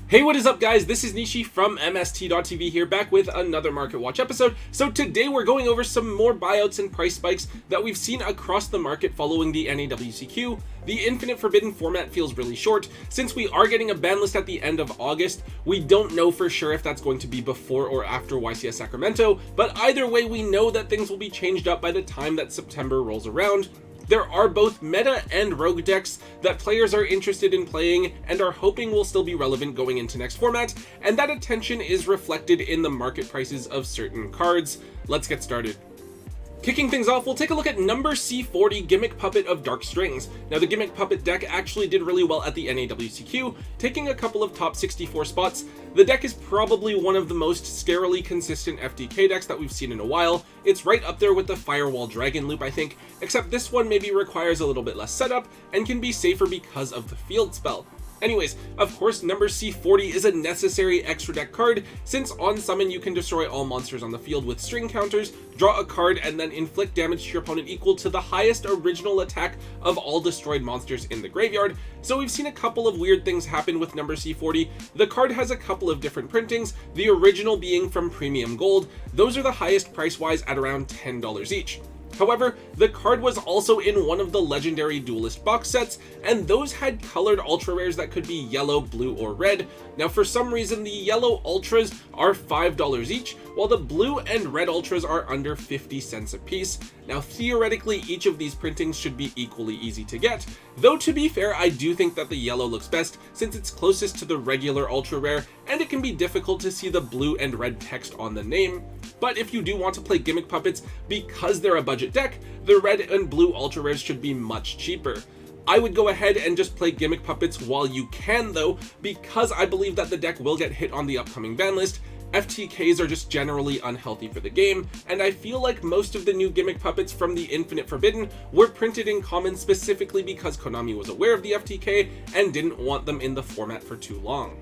Hey, what is up guys? This is Nishi from MST.TV here, back with another Market Watch episode. So today we're going over some more buyouts and price spikes that we've seen across the market following the NAWCQ. The Infinite Forbidden format feels really short. Since we are getting a ban list at the end of August, we don't know for sure if that's going to be before or after YCS Sacramento, but either way we know that things will be changed up by the time that September rolls around. There are both meta and rogue decks that players are interested in playing and are hoping will still be relevant going into next format, and that attention is reflected in the market prices of certain cards. Let's get started. Kicking things off, we'll take a look at number C40 Gimmick Puppet of Dark Strings. Now the Gimmick Puppet deck actually did really well at the NAWCQ, taking a couple of top 64 spots. The deck is probably one of the most scarily consistent FDK decks that we've seen in a while. It's right up there with the Firewall Dragon Loop, I think, except this one maybe requires a little bit less setup and can be safer because of the field spell. Anyways, of course, number C40 is a necessary extra deck card, since on summon you can destroy all monsters on the field with string counters, draw a card, and then inflict damage to your opponent equal to the highest original attack of all destroyed monsters in the graveyard. So we've seen a couple of weird things happen with number C40. The card has a couple of different printings, the original being from Premium Gold. Those are the highest price-wise at around $10 each. However, the card was also in one of the legendary Duelist box sets, and those had colored ultra rares that could be yellow, blue, or red. Now for some reason the yellow ultras are $5 each, while the blue and red ultras are under 50 cents a piece. Now theoretically each of these printings should be equally easy to get, though to be fair I do think that the yellow looks best since it's closest to the regular ultra rare, and it can be difficult to see the blue and red text on the name. But if you do want to play Gimmick Puppets because they're a budget deck, the red and blue ultra rares should be much cheaper. I would go ahead and just play Gimmick Puppets while you can though, because I believe that the deck will get hit on the upcoming ban list. FTKs are just generally unhealthy for the game, and I feel like most of the new Gimmick Puppets from the Infinite Forbidden were printed in common specifically because Konami was aware of the FTK and didn't want them in the format for too long.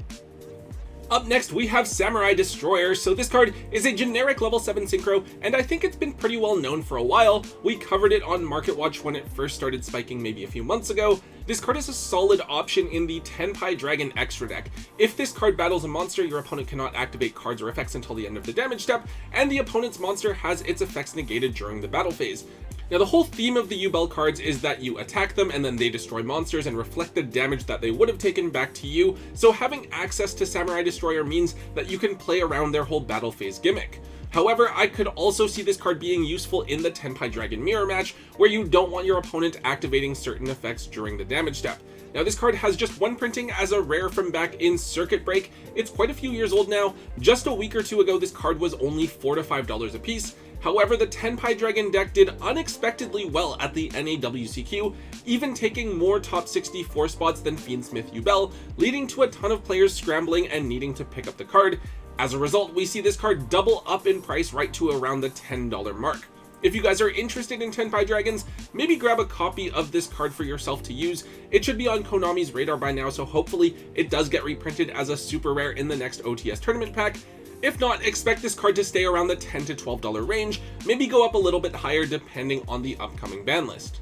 Up next, we have Samurai Destroyer. So this card is a generic level 7 synchro, and I think it's been pretty well known for a while. We covered it on Market Watch when it first started spiking maybe a few months ago. This card is a solid option in the Tenpai Dragon extra deck. If this card battles a monster, your opponent cannot activate cards or effects until the end of the damage step, and the opponent's monster has its effects negated during the battle phase. Now the whole theme of the Yubel cards is that you attack them and then they destroy monsters and reflect the damage that they would have taken back to you, so having access to Samurai Destroyer means that you can play around their whole battle phase gimmick. However, I could also see this card being useful in the Tenpai Dragon mirror match, where you don't want your opponent activating certain effects during the damage step. Now this card has just one printing as a rare from back in Circuit Break. It's quite a few years old now. Just a week or two ago this card was only $4 to $5 a piece. However, the Tenpai Dragon deck did unexpectedly well at the NAWCQ, even taking more top 64 spots than Fiendsmith Yubel, leading to a ton of players scrambling and needing to pick up the card. As a result, we see this card double up in price right to around the $10 mark. If you guys are interested in Tenpai Dragons, maybe grab a copy of this card for yourself to use. It should be on Konami's radar by now, so hopefully it does get reprinted as a super rare in the next OTS tournament pack. If not, expect this card to stay around the $10 to $12 range, maybe go up a little bit higher depending on the upcoming ban list.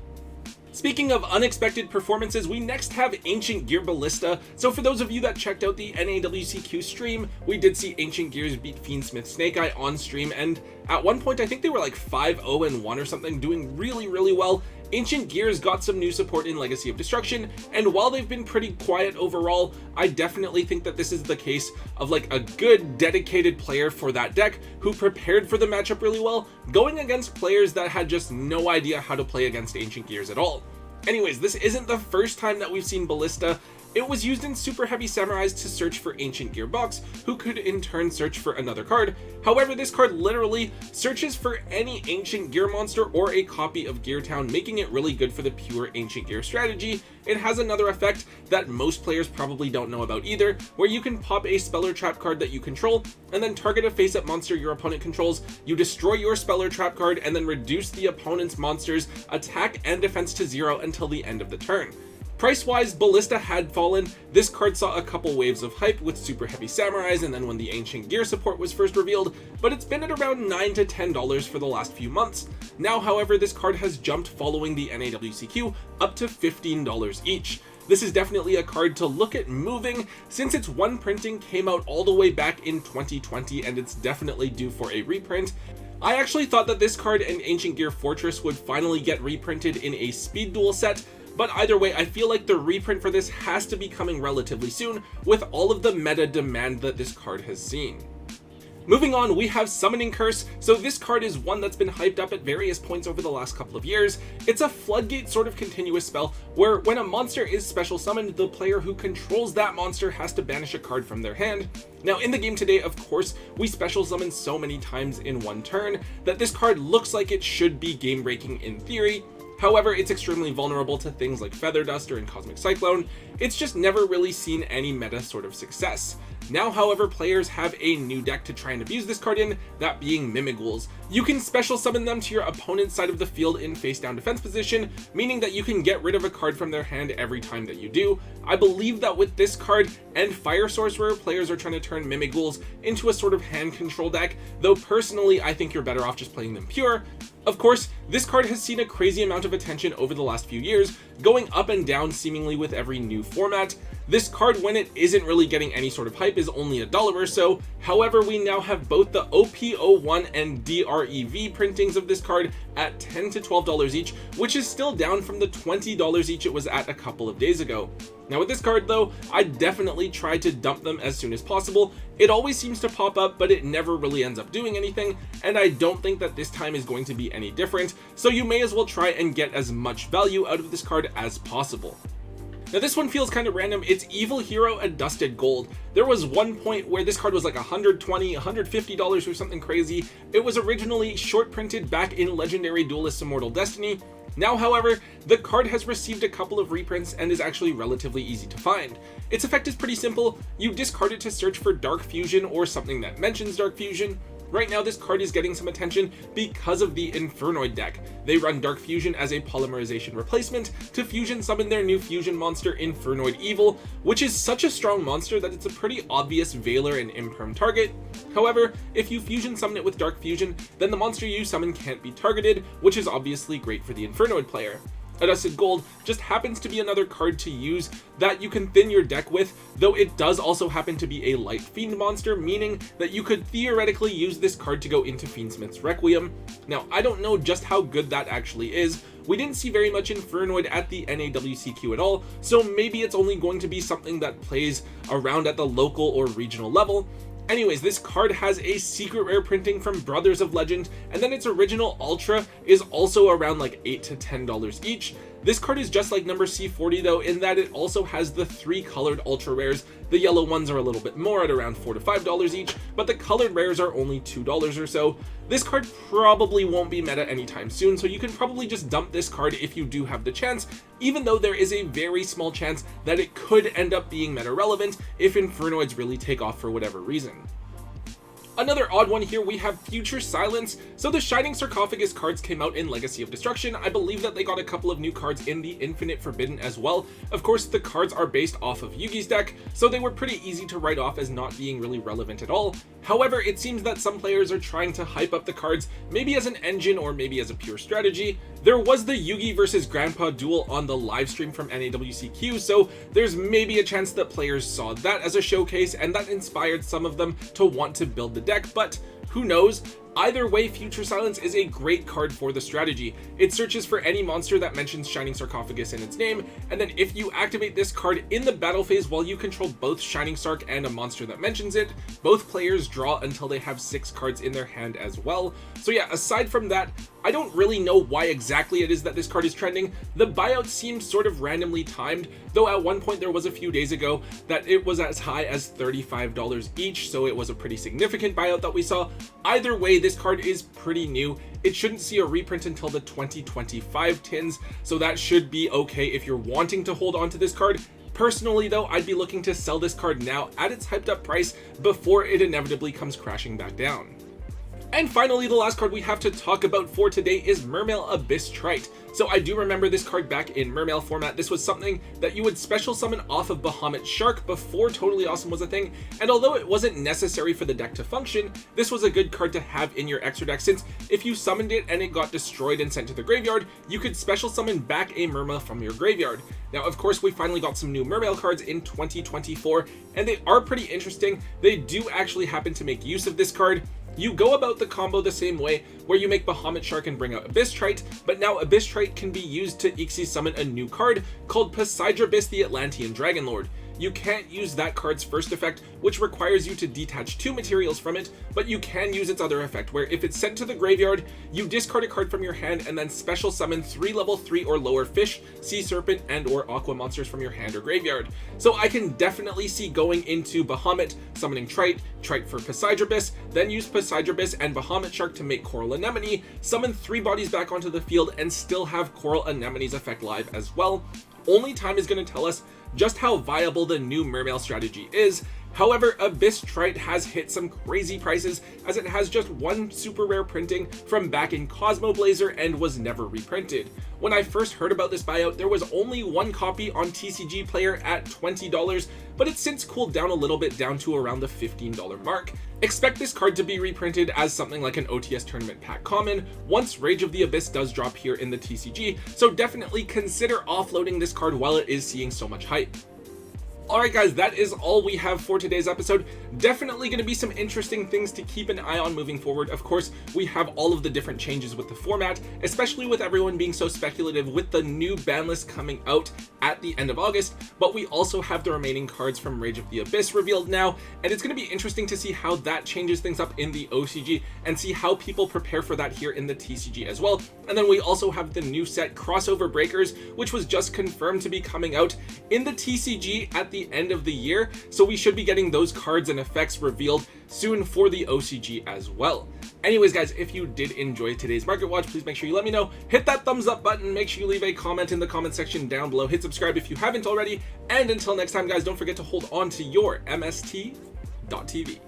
Speaking of unexpected performances, we next have Ancient Gear Ballista. So for those of you that checked out the NAWCQ stream, we did see Ancient Gears beat Fiendsmith Snake Eye on stream, and at one point I think they were like 5-0-1 or something, doing really well. Ancient Gears got some new support in Legacy of Destruction, and while they've been pretty quiet overall, I definitely think that this is the case of like a good dedicated player for that deck who prepared for the matchup really well, going against players that had just no idea how to play against Ancient Gears at all. Anyways, this isn't the first time that we've seen Ballista. It was used in Super Heavy Samurais to search for Ancient Gearbox, who could in turn search for another card. However, this card literally searches for any Ancient Gear monster or a copy of Gear Town, making it really good for the pure Ancient Gear strategy. It has another effect that most players probably don't know about either, where you can pop a Spell or Trap card that you control, and then target a face-up monster your opponent controls. You destroy your Spell or Trap card, and then reduce the opponent's monster's attack and defense to 0 until the end of the turn. Price-wise, Ballista had fallen. This card saw a couple waves of hype with Super Heavy Samurais and then when the Ancient Gear support was first revealed, but it's been at around $9 to $10 for the last few months. Now, however, this card has jumped following the NAWCQ up to $15 each. this is definitely a card to look at moving since its one printing came out all the way back in 2020 and it's definitely due for a reprint. I actually thought that this card and Ancient Gear Fortress would finally get reprinted in a speed duel set, but either way, I feel like the reprint for this has to be coming relatively soon with all of the meta demand that this card has seen. Moving on, we have Summoning Curse. So this card is one that's been hyped up at various points over the last couple of years. It's a floodgate sort of continuous spell where when a monster is special summoned, the player who controls that monster has to banish a card from their hand. Now in the game today, of course, we special summon so many times in one turn that this card looks like it should be game breaking in theory. However, it's extremely vulnerable to things like Feather Duster and Cosmic Cyclone. It's just never really seen any meta sort of success. Now, however, players have a new deck to try and abuse this card in, that being Mimighouls. You can special summon them to your opponent's side of the field in face down defense position, meaning that you can get rid of a card from their hand every time that you do. I believe that with this card and Fire Sorcerer, players are trying to turn Mimighouls into a sort of hand control deck, though personally I think you're better off just playing them pure. Of course, this card has seen a crazy amount of attention over the last few years, going up and down seemingly with every new format. This card, when it isn't really getting any sort of hype, is only $1 or so. However, we now have both the OP01 and DREV printings of this card at $10 to $12 each, which is still down from the $20 each it was at a couple of days ago. Now with this card though, I definitely try to dump them as soon as possible. It always seems to pop up, but it never really ends up doing anything, and I don't think that this time is going to be any different, so you may as well try and get as much value out of this card as possible. Now this one feels kind of random. It's Evil Hero Adusted Gold. There was one point where this card was like $120, $150 or something crazy. It was originally short printed back in Legendary Duelist Immortal Destiny. Now, however, the card has received a couple of reprints and is actually relatively easy to find. Its effect is pretty simple. You discard it to search for Dark Fusion or something that mentions Dark Fusion. Right now, this card is getting some attention because of the Infernoid deck. They run Dark Fusion as a polymerization replacement to fusion summon their new fusion monster Infernoid Evil, which is such a strong monster that it's a pretty obvious Veiler and Imperm target. However, if you fusion summon it with Dark Fusion, then the monster you summon can't be targeted, which is obviously great for the Infernoid player. Adusted Gold just happens to be another card to use that you can thin your deck with, though it does also happen to be a light Fiend monster, meaning that you could theoretically use this card to go into Fiendsmith's Requiem. Now, I don't know just how good that actually is. We didn't see very much Infernoid at the NAWCQ at all, so maybe it's only going to be something that plays around at the local or regional level. Anyways, this card has a secret rare printing from Brothers of Legend, and then its original Ultra is also around like $8 to $10 each. This card is just like number C40 though, in that it also has the 3 colored Ultra rares. The yellow ones are a little bit more at around $4 to $5 each, but the colored rares are only $2 or so. This card probably won't be meta anytime soon, so you can probably just dump this card if you do have the chance, even though there is a very small chance that it could end up being meta relevant if Infernoids really take off for whatever reason. Another odd one here, we have Future Silence. So the Shining Sarcophagus cards came out in Legacy of Destruction. I believe that they got a couple of new cards in the Infinite Forbidden as well. Of course, the cards are based off of Yugi's deck, so they were pretty easy to write off as not being really relevant at all. However, it seems that some players are trying to hype up the cards, maybe as an engine or maybe as a pure strategy. There was the Yugi versus Grandpa duel on the live stream from NAWCQ, so there's maybe a chance that players saw that as a showcase and that inspired some of them to want to build the deck, but who knows? Either way, Future Silence is a great card for the strategy. It searches for any monster that mentions Shining Sarcophagus in its name, and then if you activate this card in the battle phase while you control both Shining Sarc and a monster that mentions it, both players draw until they have 6 cards in their hand as well. So yeah, aside from that, I don't really know why exactly it is that this card is trending. The buyout seems sort of randomly timed, though at one point there was a few days ago that it was as high as $35 each, so it was a pretty significant buyout that we saw. Either way, this card is pretty new. It shouldn't see a reprint until the 2025 tins, so that should be okay if you're wanting to hold on to this card. Personally though, I'd be looking to sell this card now at its hyped up price before it inevitably comes crashing back down. And finally, the last card we have to talk about for today is Mermail Abysstrite. So I do remember this card back in Mermail format. This was something that you would special summon off of Bahamut Shark before Totally Awesome was a thing, and although it wasn't necessary for the deck to function, this was a good card to have in your extra deck, since if you summoned it and it got destroyed and sent to the graveyard, you could special summon back a Mermail from your graveyard. Now, of course, we finally got some new Mermail cards in 2024, and they are pretty interesting. They do actually happen to make use of this card. You go about the combo the same way, where you make Bahamut Shark and bring out Abysstrite, but now Abysstrite can be used to Ixi summon a new card called Poseidribus the Atlantean Dragonlord. You can't use that card's first effect, which requires you to detach 2 materials from it, but you can use its other effect, where if it's sent to the graveyard, you discard a card from your hand and then special summon 3 level 3 or lower fish, sea serpent, and or aqua monsters from your hand or graveyard. So I can definitely see going into Bahamut, summoning Trite for Poseidribus, then use Poseidribus and Bahamut Shark to make Coral Anemone, summon 3 bodies back onto the field, and still have Coral Anemone's effect live as well. Only time is going to tell us just how viable the new Mermail strategy is. However, Abysstrite has hit some crazy prices, as it has just 1 super rare printing from back in Cosmo Blazer and was never reprinted. When I first heard about this buyout, there was only 1 copy on TCG Player at $20, but it's since cooled down a little bit, down to around the $15 mark. Expect this card to be reprinted as something like an OTS Tournament Pack Common once Rage of the Abyss does drop here in the TCG, so definitely consider offloading this card while it is seeing so much hype. Alright guys, that is all we have for today's episode. Definitely going to be some interesting things to keep an eye on moving forward. Of course, we have all of the different changes with the format, especially with everyone being so speculative with the new ban list coming out at the end of August, but we also have the remaining cards from Rage of the Abyss revealed now, and it's going to be interesting to see how that changes things up in the OCG and see how people prepare for that here in the TCG as well. And then we also have the new set Crossover Breakers, which was just confirmed to be coming out in the TCG at the end of the year, so we should be getting those cards and effects revealed soon for the OCG as well. Anyways guys, if you did enjoy today's Market Watch, please make sure you let me know, hit that thumbs up button, make sure you leave a comment in the comment section down below, hit subscribe if you haven't already, and until next time guys, don't forget to hold on to your MST.TV.